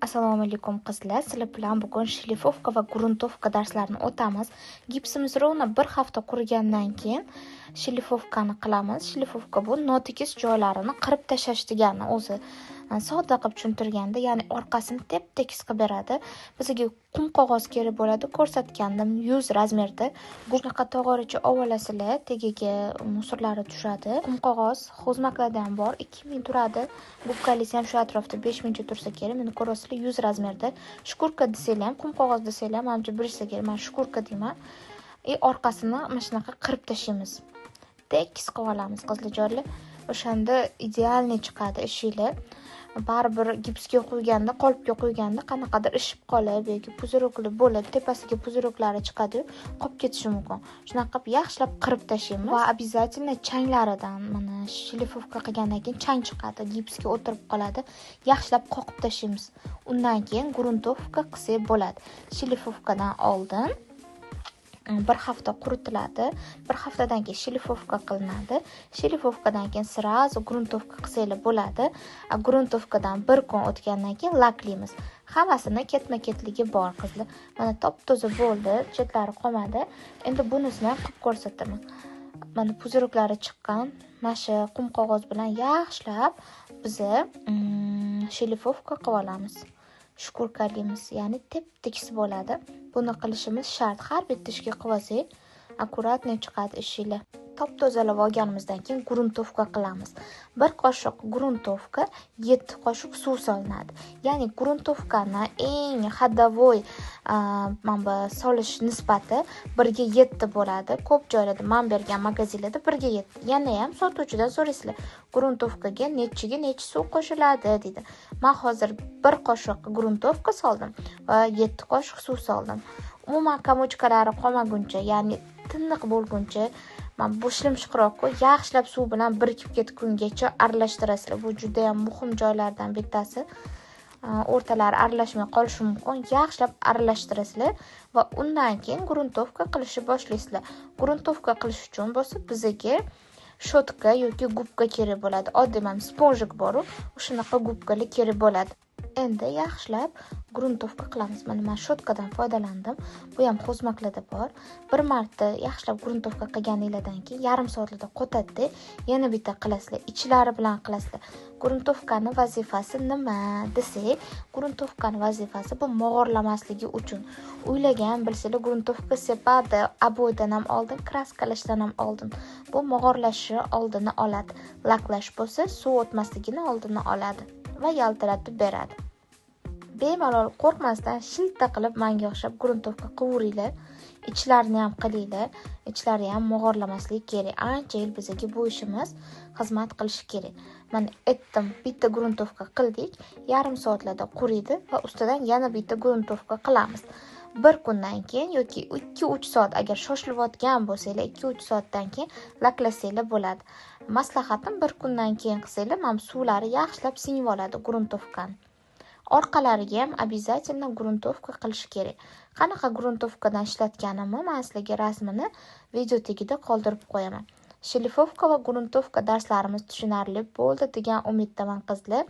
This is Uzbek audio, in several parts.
Assalomu alaykum qizlar. Sizlar bilan bugun shlifovka va gruntovka darslarini o'tamiz. Gipsimiz rovna bir hafta qurigandan keyin shlifovkani qilamiz. Shlifovka bu notekis joylarini qirib tashlash degani o'zi. Sodda qilib tushuntirganda, ya'ni orqasini tep-tekis qilib beradi. Bizga qum qog'oz kerak bo'ladi. Ko'rsatgandim 100 razmerda. Shunaqa tog'oracha ovalasizlar, tagiga musorlari tushadi. Qum qog'oz xozmaklardan bor, 2000 turadi. Gubkalisi ham shu atrofda 5000 tursa kerak. Meni ko'rasizlar 100 razmerda. Shukurka desanglar ham, qum qog'oz desanglar ham menimcha bilishsa kerak. Men shukurka deyman. Orqasini mana shunaqa qirib tashlaymiz. Tekis qilib olamiz qizlarjonlar. O'shanda idealniy chiqadi ishinglar. Baribir gipsga qo'yganda, qolipga qo'yganda qanaqadir ishib qolib yoki puzirokli bo'lib, tepasiga puziroklari chiqadi, qolib ketishi mumkin. Shunaqa qilib yaxshilab qirib tashlaymiz va обязательно changlaridan mana shlifovka qilgandan keyin chang chiqadi, gipsga o'tirib qoladi. Yaxshilab qoqib tashlaymiz. Undan keyin gruntovka qilsak bo'ladi. Shlifovkadan oldin bir hafta quritiladi. Bir haftadan keyin shlifovka qilinadi. Shlifovkadan keyin srazu gruntovka qilsanglar bo'ladi. Gruntovkadan bir kun o'tgandan keyin laklaymiz. Hammasini ketma-ketligi bor qizlar. Mana top-toza bo'ldi, chetlari qolmadi. Endi bunisini qilib ko'rsataman. Mana puziroklari chiqqan. Mana shu qum qog'oz bilan yaxshilab biz shlifovka qilib olamiz. Shukurkalaymiz, ya'ni tep-tekis bo'ladi. Buni qilishimiz shart. Har bitta ishga qilib olsak, akkuratniy chiqadi ishinglar. Top-tozalab olganimizdan keyin gruntovka qilamiz. 1 qoshiq gruntovka, 7 qoshiq suv solinadi. Ya'ni gruntovkani eng hadavoy solish nisbati 1 ga 7 bo'ladi. Ko'p joylarda men bergan magazinlarda 1 ga 7. Yana ham sotuvchidan so'raysizlar, gruntovkaga nechiga necha suv qo'shiladi deydi. Men hozir 1 qoshiq gruntovka soldim va 7 qoshiq suv soldim. Umuman kamochkalari qolmaguncha, ya'ni tiniq bo'lguncha, men bu shilimshiqroqku yaxshilab suv bilan birikib ketgungacha aralashtirasizlar. Bu juda ham muhim joylardan bittasi. O'rtalari aralashmay qolishi mumkin. Yaxshilab aralashtirasizlar va undan keyin gruntovka qilishni boshlaysizlar. Gruntovka qilish uchun bo'lsa bizga shotka yoki gubka kerak bo'ladi. Oddiy mana sponjik bor-ku, o'shanaqa gubkalar kerak bo'ladi. Endi yaxshilab gruntovka qilamiz. Mana men shotkadan foydalandim. Bu ham xozmaklarda bor. Bir marta yaxshilab gruntovka qilganingizdan keyin yarim soatlarda qotadi. Yana bitta qilasizlar, ichlari bilan qilasizlar. Gruntovkani vazifasi nima desak, gruntovkani vazifasi bu mog'orlamasligi uchun. O'ylagan bilsanglar, gruntovka sepadi, aboydan ham oldin, kraskalashdan ham oldin. Bu mog'orlashni oldini oladi. Laklash bo'lsa, suv o'tmasligini oldini oladi va yaltiratib beradi. Bemalol qo'rqmasdan shilta qilib menga o'xshab gruntovka qivuringlar. Ichlarini ham qilinglar. Ichlari ham mog'orlamasligi kerak. Ancha yil bizga bu ishimiz xizmat qilishi kerak. Mana aytdim, bitta gruntovka qildik, yarim soatlarda quriydi va ustidan yana bitta gruntovka qilamiz. Bir kundan keyin yoki 2-3 soat agar shoshilayotgan bo'lsanglar, 2-3 soatdan keyin laklasanglar bo'ladi. Maslahatim bir kundan keyin qilsanglar, mana suvlari yaxshilab singib oladi gruntovkani. Orqalariga ham обязательно gruntovka qilish kerak. Qanaqa gruntovkadan ishlatganimni men sizlarga rasmini video tagida qoldirib qo'yaman. Shlifovka va gruntovka darslarimiz tushunarli bo'ldi degan umiddaman qizlar.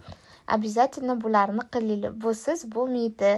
Обязательно bularni qilinglar. Busiz bo'lmaydi.